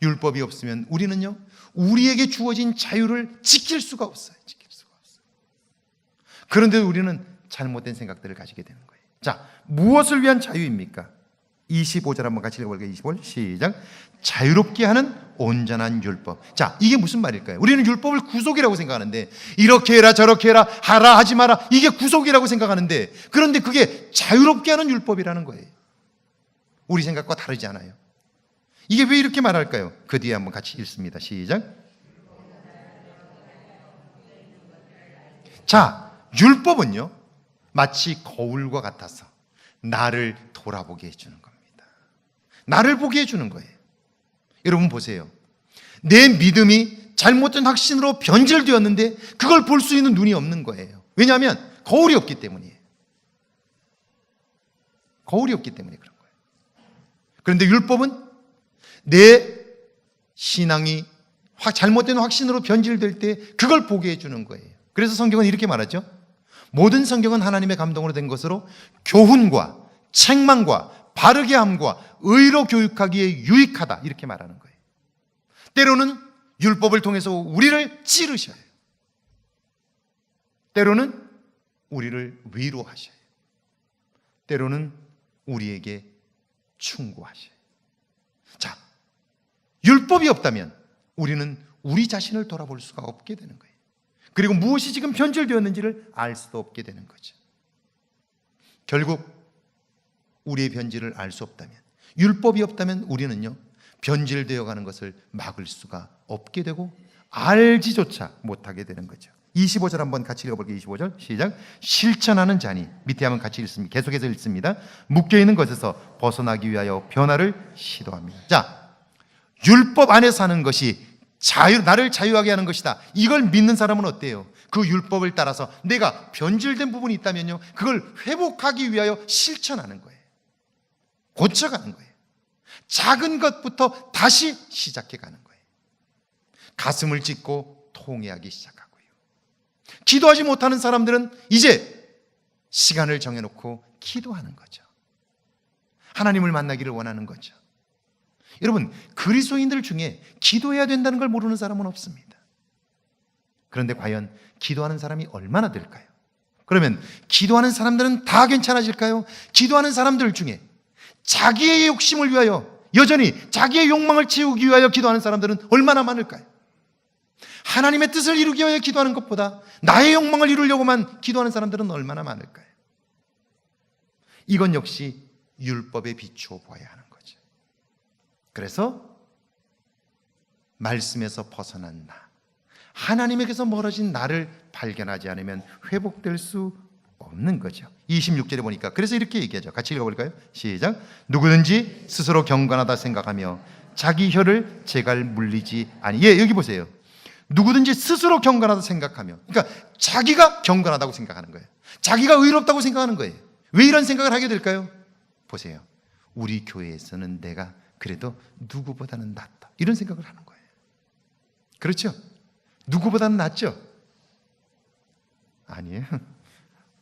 율법이 없으면 우리는요, 우리에게 주어진 자유를 지킬 수가 없어요. 그런데 우리는 잘못된 생각들을 가지게 되는 거예요. 자, 무엇을 위한 자유입니까? 25절 한번 같이 읽어볼게요. 25절 시작. 자유롭게 하는 온전한 율법. 자, 이게 무슨 말일까요? 우리는 율법을 구속이라고 생각하는데, 이렇게 해라 저렇게 해라 하라 하지 마라, 이게 구속이라고 생각하는데, 그런데 그게 자유롭게 하는 율법이라는 거예요. 우리 생각과 다르지 않아요. 이게 왜 이렇게 말할까요? 그 뒤에 한번 같이 읽습니다. 시작. 자, 율법은요, 마치 거울과 같아서 나를 돌아보게 해주는 겁니다. 나를 보게 해주는 거예요. 여러분 보세요. 내 믿음이 잘못된 확신으로 변질되었는데 그걸 볼 수 있는 눈이 없는 거예요. 왜냐하면 거울이 없기 때문이에요. 거울이 없기 때문에 그런 거예요. 그런데 율법은 내 신앙이 잘못된 확신으로 변질될 때 그걸 보게 해주는 거예요. 그래서 성경은 이렇게 말하죠. 모든 성경은 하나님의 감동으로 된 것으로 교훈과 책망과 바르게 함과 의로 교육하기에 유익하다, 이렇게 말하는 거예요. 때로는 율법을 통해서 우리를 찌르셔요. 때로는 우리를 위로하셔요. 때로는 우리에게 충고하셔요. 자, 율법이 없다면 우리는 우리 자신을 돌아볼 수가 없게 되는 거예요. 그리고 무엇이 지금 변질되었는지를 알 수도 없게 되는 거죠. 결국 우리의 변질을 알 수 없다면, 율법이 없다면 우리는요, 변질되어 가는 것을 막을 수가 없게 되고 알지조차 못하게 되는 거죠. 25절 한번 같이 읽어볼게요. 25절 시작. 실천하는 자니, 밑에 한번 같이 읽습니다. 계속해서 읽습니다. 묶여있는 것에서 벗어나기 위하여 변화를 시도합니다. 자, 율법 안에 사는 것이 나를 자유하게 하는 것이다, 이걸 믿는 사람은 어때요? 그 율법을 따라서 내가 변질된 부분이 있다면요, 그걸 회복하기 위하여 실천하는 거예요. 고쳐가는 거예요. 작은 것부터 다시 시작해 가는 거예요. 가슴을 찢고 통회하기 시작하고요. 기도하지 못하는 사람들은 이제 시간을 정해놓고 기도하는 거죠. 하나님을 만나기를 원하는 거죠. 여러분, 그리스도인들 중에 기도해야 된다는 걸 모르는 사람은 없습니다. 그런데 과연 기도하는 사람이 얼마나 될까요? 그러면 기도하는 사람들은 다 괜찮아질까요? 기도하는 사람들 중에 자기의 욕심을 위하여, 여전히 자기의 욕망을 채우기 위하여 기도하는 사람들은 얼마나 많을까요? 하나님의 뜻을 이루기 위하여 기도하는 것보다 나의 욕망을 이루려고만 기도하는 사람들은 얼마나 많을까요? 이건 역시 율법에 비추어 보아야 하는 거죠. 그래서 말씀에서 벗어난 나, 하나님에게서 멀어진 나를 발견하지 않으면 회복될 수 없는 거죠. 26절에 보니까 그래서 이렇게 얘기하죠. 같이 읽어볼까요? 시작. 누구든지 스스로 경건하다 생각하며 자기 혀를 제갈 물리지 아니. 예, 여기 보세요. 누구든지 스스로 경건하다 생각하며, 그러니까 자기가 경건하다고 생각하는 거예요. 자기가 의롭다고 생각하는 거예요. 왜 이런 생각을 하게 될까요? 보세요. 우리 교회에서는 내가 그래도 누구보다는 낫다, 이런 생각을 하는 거예요. 그렇죠? 누구보다는 낫죠? 아니에요.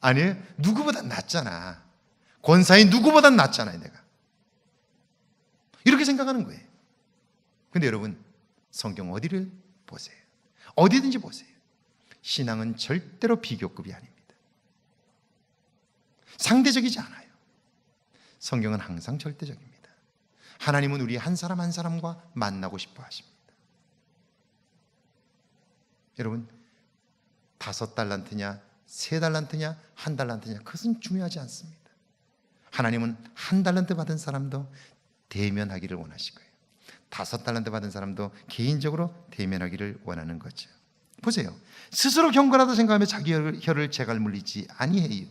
아니에요. 누구보다는 낫잖아. 권사인 누구보다는 낫잖아요, 내가. 이렇게 생각하는 거예요. 근데 여러분, 성경 어디를 보세요. 어디든지 보세요. 신앙은 절대로 비교급이 아닙니다. 상대적이지 않아요. 성경은 항상 절대적입니다. 하나님은 우리 한 사람 한 사람과 만나고 싶어 하십니다. 여러분, 5달란트냐 3달란트냐 1달란트냐, 그것은 중요하지 않습니다. 하나님은 1달란트 받은 사람도 대면하기를 원하신 거예요. 5달란트 받은 사람도 개인적으로 대면하기를 원하는 거죠. 보세요. 스스로 경건하다 생각하며 자기 혀를 재갈 물리지 아니해요.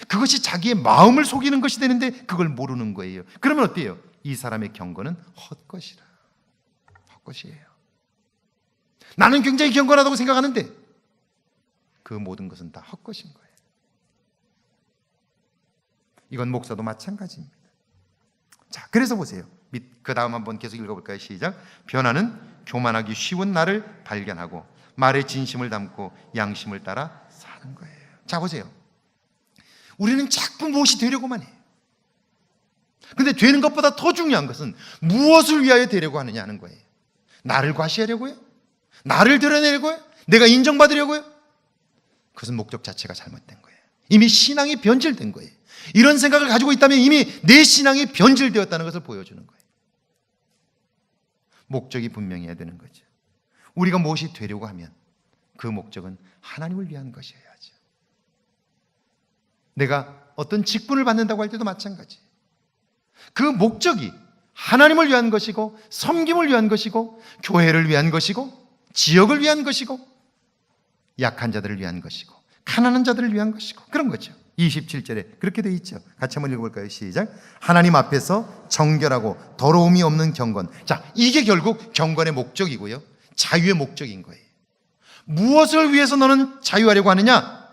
그것이 자기의 마음을 속이는 것이 되는데 그걸 모르는 거예요. 그러면 어때요? 이 사람의 경건은 헛것이라. 헛것이에요. 나는 굉장히 경건하다고 생각하는데 그 모든 것은 다 헛것인 거예요. 이건 목사도 마찬가지입니다. 자, 그래서 보세요. 그 다음 한번 계속 읽어볼까요? 시작. 변화는 교만하기 쉬운 나를 발견하고 말에 진심을 담고 양심을 따라 사는 거예요. 자, 보세요. 우리는 자꾸 무엇이 되려고만 해요. 근데 되는 것보다 더 중요한 것은 무엇을 위하여 되려고 하느냐 하는 거예요. 나를 과시하려고요? 나를 드러내려고요? 내가 인정받으려고요? 그것은 목적 자체가 잘못된 거예요. 이미 신앙이 변질된 거예요. 이런 생각을 가지고 있다면 이미 내 신앙이 변질되었다는 것을 보여주는 거예요. 목적이 분명해야 되는 거죠. 우리가 무엇이 되려고 하면 그 목적은 하나님을 위한 것이어야죠. 내가 어떤 직분을 받는다고 할 때도 마찬가지. 그 목적이 하나님을 위한 것이고 섬김을 위한 것이고 교회를 위한 것이고 지역을 위한 것이고 약한 자들을 위한 것이고 가난한 자들을 위한 것이고 그런 거죠. 27절에 그렇게 되어 있죠. 같이 한번 읽어볼까요? 시작. 하나님 앞에서 정결하고 더러움이 없는 경건. 자, 이게 결국 경건의 목적이고요, 자유의 목적인 거예요. 무엇을 위해서 너는 자유하려고 하느냐?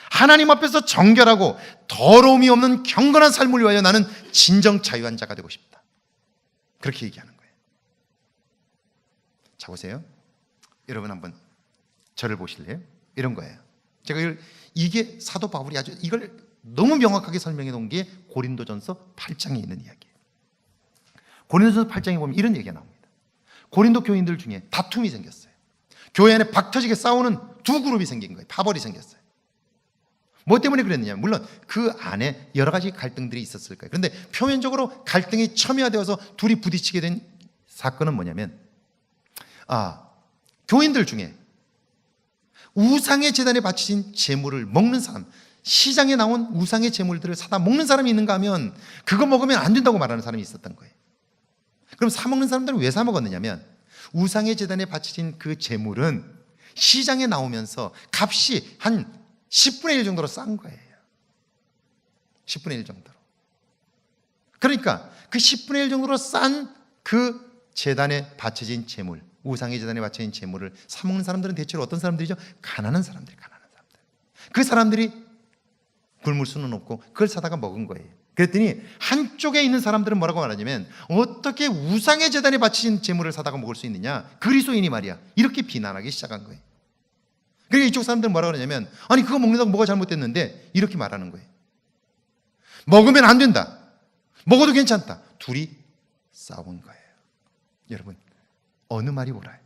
하나님 앞에서 정결하고 더러움이 없는 경건한 삶을 위하여 나는 진정 자유한 자가 되고 싶다. 그렇게 얘기하는 거예요. 자, 보세요. 여러분 한번 저를 보실래요? 이런 거예요. 제가 이게 사도 바울이 아주 이걸 너무 명확하게 설명해 놓은 게 고린도전서 8장에 있는 이야기예요. 고린도전서 8장에 보면 이런 얘기가 나옵니다. 고린도 교인들 중에 다툼이 생겼어요. 교회 안에 박터지게 싸우는 두 그룹이 생긴 거예요. 파벌이 생겼어요. 뭐 때문에 그랬느냐? 물론 그 안에 여러 가지 갈등들이 있었을 거예요. 그런데 표면적으로 갈등이 첨예화되어서 둘이 부딪히게 된 사건은 뭐냐면, 교인들 중에 우상의 제단에 바치신 제물을 먹는 사람, 시장에 나온 우상의 제물들을 사다 먹는 사람이 있는가 하면 그거 먹으면 안 된다고 말하는 사람이 있었던 거예요. 그럼 사 먹는 사람들은 왜 사 먹었느냐면 우상의 제단에 바치신 그 제물은 시장에 나오면서 값이 한 10분의 1 정도로 싼 거예요. 10분의 1 정도로. 그러니까 그 10분의 1 정도로 싼 그 제단에 바쳐진 제물, 우상의 제단에 바쳐진 제물을 사 먹는 사람들은 대체로 어떤 사람들이죠? 가난한 사람들. 그 사람들이 굶을 수는 없고 그걸 사다가 먹은 거예요. 그랬더니 한쪽에 있는 사람들은 뭐라고 말하냐면, 어떻게 우상의 제단에 바치신 제물을 사다가 먹을 수 있느냐, 그리스도인이 말이야, 이렇게 비난하기 시작한 거예요. 그러니까 이쪽 사람들은 뭐라고 그러냐면, 아니 그거 먹는다고 뭐가 잘못됐는데, 이렇게 말하는 거예요. 먹으면 안 된다, 먹어도 괜찮다. 둘이 싸운 거예요. 여러분, 어느 말이 옳아요?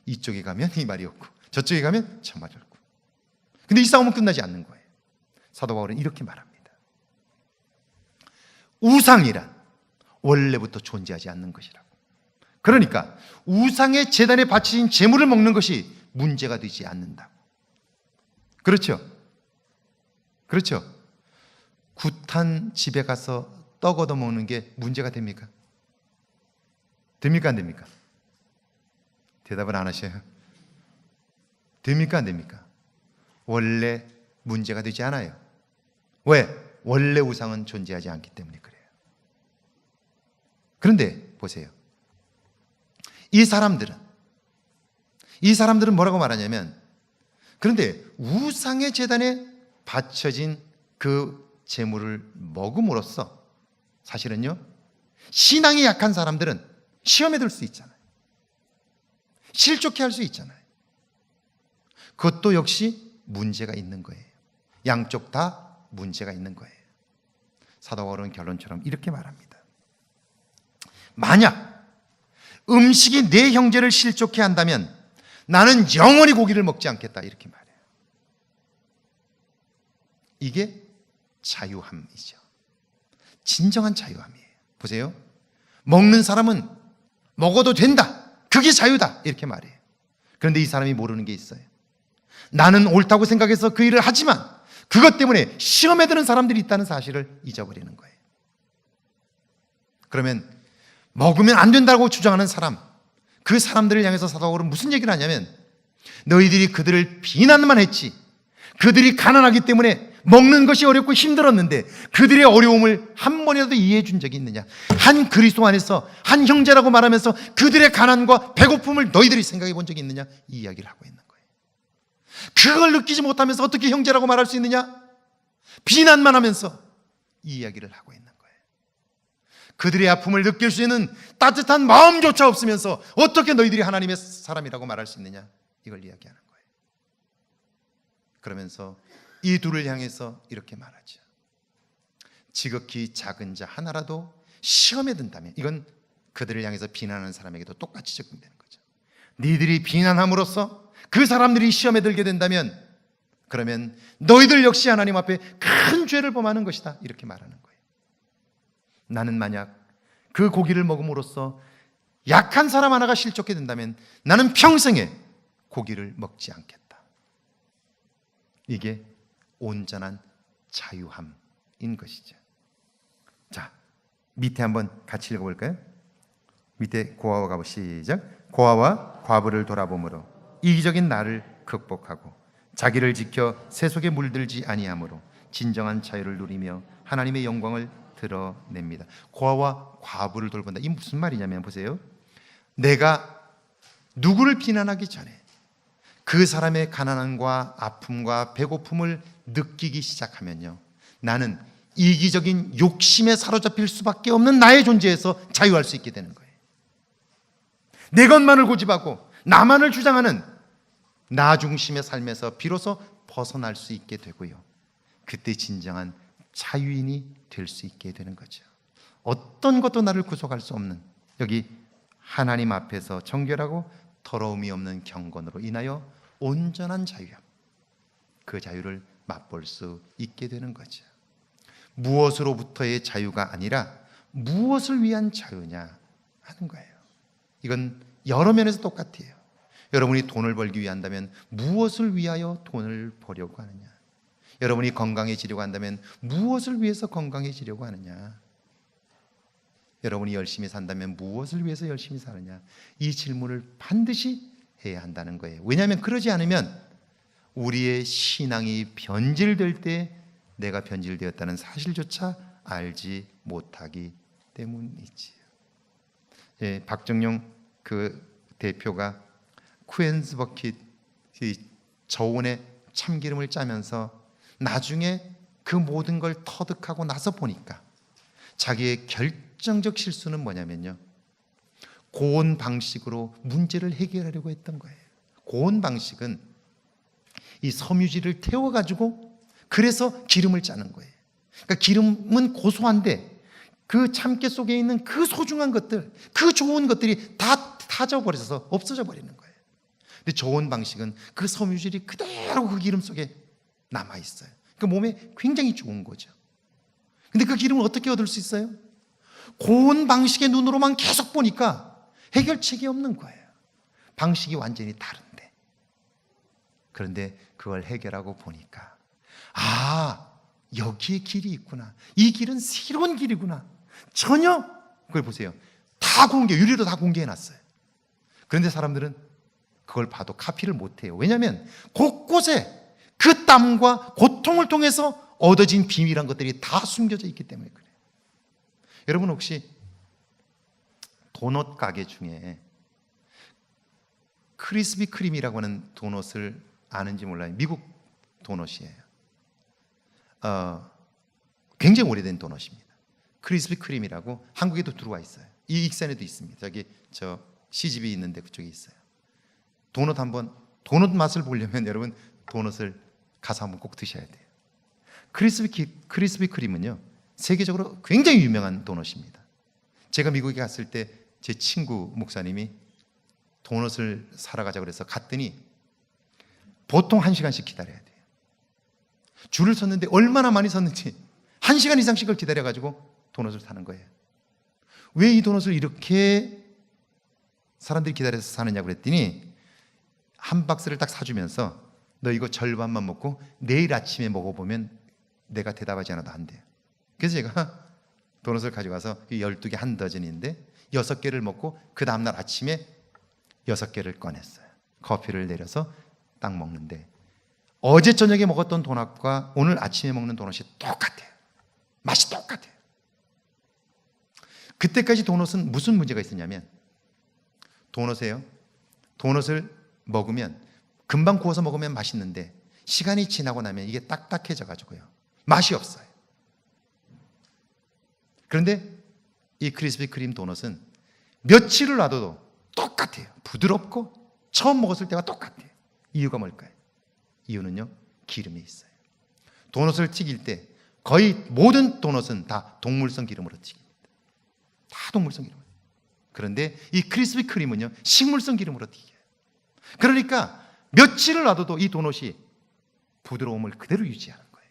이쪽에 가면 이 말이 옳고 저쪽에 가면 저 말이 옳고. 근데 이 싸움은 끝나지 않는 거예요. 사도 바울은 이렇게 말합니다. 우상이란 원래부터 존재하지 않는 것이라고. 그러니까 우상의 제단에 바치신 제물을 먹는 것이 문제가 되지 않는다. 그렇죠? 그렇죠? 굿한 집에 가서 떡 얻어 먹는 게 문제가 됩니까? 됩니까? 안 됩니까? 대답을 안 하셔요. 됩니까? 안 됩니까? 원래 문제가 되지 않아요. 왜? 원래 우상은 존재하지 않기 때문에 그래요. 그런데 보세요. 이 사람들은 뭐라고 말하냐면, 그런데 우상의 제단에 바쳐진 그 제물을 먹음으로써 사실은요, 신앙이 약한 사람들은 시험에 들 수 있잖아요. 실족해 할 수 있잖아요. 그것도 역시 문제가 있는 거예요. 양쪽 다 문제가 있는 거예요. 사도 바울은 결론처럼 이렇게 말합니다. 만약 음식이 내 형제를 실족해 한다면 나는 영원히 고기를 먹지 않겠다, 이렇게 말해요. 이게 자유함이죠. 진정한 자유함이에요. 보세요. 먹는 사람은 먹어도 된다, 그게 자유다, 이렇게 말해요. 그런데 이 사람이 모르는 게 있어요. 나는 옳다고 생각해서 그 일을 하지만 그것 때문에 시험에 드는 사람들이 있다는 사실을 잊어버리는 거예요. 그러면 먹으면 안 된다고 주장하는 사람, 그 사람들을 향해서 사도 바울은 무슨 얘기를 하냐면, 너희들이 그들을 비난만 했지, 그들이 가난하기 때문에 먹는 것이 어렵고 힘들었는데 그들의 어려움을 한 번이라도 이해해 준 적이 있느냐? 한 그리스도 안에서 한 형제라고 말하면서 그들의 가난과 배고픔을 너희들이 생각해 본 적이 있느냐? 이 이야기를 하고 있는 거예요. 그걸 느끼지 못하면서 어떻게 형제라고 말할 수 있느냐? 비난만 하면서 이 이야기를 하고 있는 거예요. 그들의 아픔을 느낄 수 있는 따뜻한 마음조차 없으면서 어떻게 너희들이 하나님의 사람이라고 말할 수 있느냐? 이걸 이야기하는 거예요. 그러면서 이 둘을 향해서 이렇게 말하죠. 지극히 작은 자 하나라도 시험에 든다면, 이건 그들을 향해서 비난하는 사람에게도 똑같이 적용되는 거죠. 니들이 비난함으로써 그 사람들이 시험에 들게 된다면, 그러면 너희들 역시 하나님 앞에 큰 죄를 범하는 것이다, 이렇게 말하는 거예요. 나는 만약 그 고기를 먹음으로써 약한 사람 하나가 실족해 된다면 나는 평생에 고기를 먹지 않겠다. 이게 온전한 자유함인 것이죠. 자, 밑에 한번 같이 읽어볼까요? 밑에 고아와 과부, 시작. 고아와 과부를 돌아보므로 이기적인 나를 극복하고 자기를 지켜 세속에 물들지 아니하므로 진정한 자유를 누리며 하나님의 영광을 드러냅니다. 고아와 과부를 돌본다. 이 무슨 말이냐면, 보세요. 내가 누구를 비난하기 전에 그 사람의 가난함과 아픔과 배고픔을 느끼기 시작하면요, 나는 이기적인 욕심에 사로잡힐 수밖에 없는 나의 존재에서 자유할 수 있게 되는 거예요. 내 것만을 고집하고 나만을 주장하는 나 중심의 삶에서 비로소 벗어날 수 있게 되고요, 그때 진정한 자유인이 될 수 있게 되는 거죠. 어떤 것도 나를 구속할 수 없는, 여기 하나님 앞에서 정결하고 더러움이 없는 경건으로 인하여 온전한 자유함, 그 자유를 맛볼 수 있게 되는 거죠. 무엇으로부터의 자유가 아니라 무엇을 위한 자유냐 하는 거예요. 이건 여러 면에서 똑같아요. 여러분이 돈을 벌기 위한다면 무엇을 위하여 돈을 벌려고 하느냐? 여러분이 건강해지려고 한다면 무엇을 위해서 건강해지려고 하느냐? 여러분이 열심히 산다면 무엇을 위해서 열심히 사느냐? 이 질문을 반드시 해야 한다는 거예요. 왜냐하면 그러지 않으면 우리의 신앙이 변질될 때 내가 변질되었다는 사실조차 알지 못하기 때문이지요. 예, 박정용 그 대표가 쿠엔스 버킷 저온에 참기름을 짜면서 나중에 그 모든 걸 터득하고 나서 보니까 자기의 결정적 실수는 뭐냐면요, 고온 방식으로 문제를 해결하려고 했던 거예요. 고온 방식은 이 섬유질을 태워가지고 그래서 기름을 짜는 거예요. 그러니까 기름은 고소한데 그 참깨 속에 있는 그 소중한 것들, 그 좋은 것들이 다 타져버려서 없어져 버리는 거예요. 근데 저온 방식은 그 섬유질이 그대로 그 기름 속에 남아있어요. 그 몸에 굉장히 좋은 거죠. 근데 그 기름을 어떻게 얻을 수 있어요? 고온 방식의 눈으로만 계속 보니까 해결책이 없는 거예요. 방식이 완전히 다른데. 그런데 그걸 해결하고 보니까, 아, 여기에 길이 있구나. 이 길은 새로운 길이구나. 전혀, 그걸 보세요. 다 유리로 다 공개해놨어요. 그런데 사람들은 그걸 봐도 카피를 못해요. 왜냐하면 곳곳에 그 땀과 고통을 통해서 얻어진 비밀한 것들이 다 숨겨져 있기 때문에 그래요. 여러분 혹시 도넛 가게 중에 크리스피 크림이라고 하는 도넛을 아는지 몰라요. 미국 도넛이에요. 굉장히 오래된 도넛입니다. 크리스피 크림이라고 한국에도 들어와 있어요. 이 익산에도 있습니다. 저기 저 시집이 있는데 그쪽에 있어요. 도넛 맛을 보려면 여러분 도넛을 가서 한번 꼭 드셔야 돼요. 크리스피 크림은요, 세계적으로 굉장히 유명한 도넛입니다. 제가 미국에 갔을 때 제 친구 목사님이 도넛을 사러 가자고 그래서 갔더니 보통 1시간씩 기다려야 돼요. 줄을 섰는데 얼마나 많이 섰는지 1시간 이상씩을 기다려가지고 도넛을 사는 거예요. 왜 이 도넛을 이렇게 사람들이 기다려서 사느냐고 그랬더니 한 박스를 딱 사주면서 너 이거 절반만 먹고 내일 아침에 먹어보면 내가 대답하지 않아도 안 돼요. 그래서 제가 도넛을 가져가서 12개 한 더즌인데 6개를 먹고 그 다음날 아침에 6개를 꺼냈어요. 커피를 내려서 딱 먹는데 어제 저녁에 먹었던 도넛과 오늘 아침에 먹는 도넛이 똑같아요. 맛이 똑같아요. 그때까지 도넛은 무슨 문제가 있었냐면 도넛을 먹으면 금방 구워서 먹으면 맛있는데 시간이 지나고 나면 이게 딱딱해져 가지고요. 맛이 없어요. 그런데 이 크리스피 크림 도넛은 며칠을 놔둬도 똑같아요. 부드럽고 처음 먹었을 때와 똑같아요. 이유가 뭘까요? 이유는요, 기름에 있어요. 도넛을 튀길 때 거의 모든 도넛은 다 동물성 기름으로 튀깁니다. 다 동물성 기름. 그런데 이 크리스피 크림은요, 식물성 기름으로 튀겨요. 그러니까 며칠을 놔둬도 이 도넛이 부드러움을 그대로 유지하는 거예요.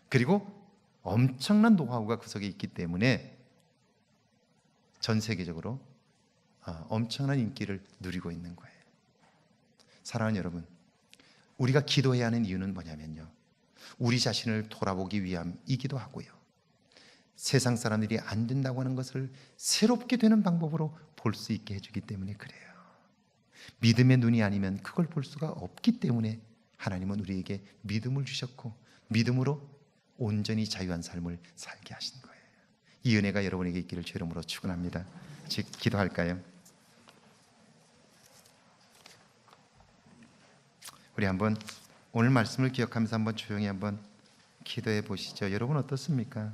그리고 엄청난 노하우가 그 속에 있기 때문에 전 세계적으로 엄청난 인기를 누리고 있는 거예요. 사랑하는 여러분, 우리가 기도해야 하는 이유는 뭐냐면요, 우리 자신을 돌아보기 위함이기도 하고요, 세상 사람들이 안 된다고 하는 것을 새롭게 되는 방법으로 볼 수 있게 해주기 때문에 그래요. 믿음의 눈이 아니면 그걸 볼 수가 없기 때문에 하나님은 우리에게 믿음을 주셨고 믿음으로 온전히 자유한 삶을 살게 하신 거예요. 이 은혜가 여러분에게 있기를 주의 이름으로 축원합니다. 즉 기도할까요? 우리 한번 오늘 말씀을 기억하면서 한번 조용히 한번 기도해 보시죠. 여러분 어떻습니까?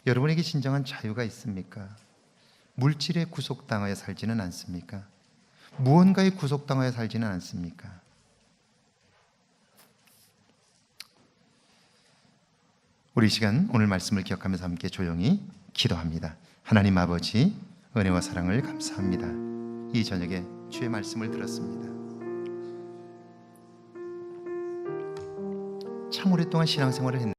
여러분에게 진정한 자유가 있습니까? 물질에 구속당하여 살지는 않습니까? 무언가에 구속당하여 살지는 않습니까? 우리 이 시간 오늘 말씀을 기억하면서 함께 조용히 기도합니다. 하나님 아버지, 은혜와 사랑을 감사합니다. 이 저녁에 주의 말씀을 들었습니다. 참 오랫동안 신앙생활을 했는데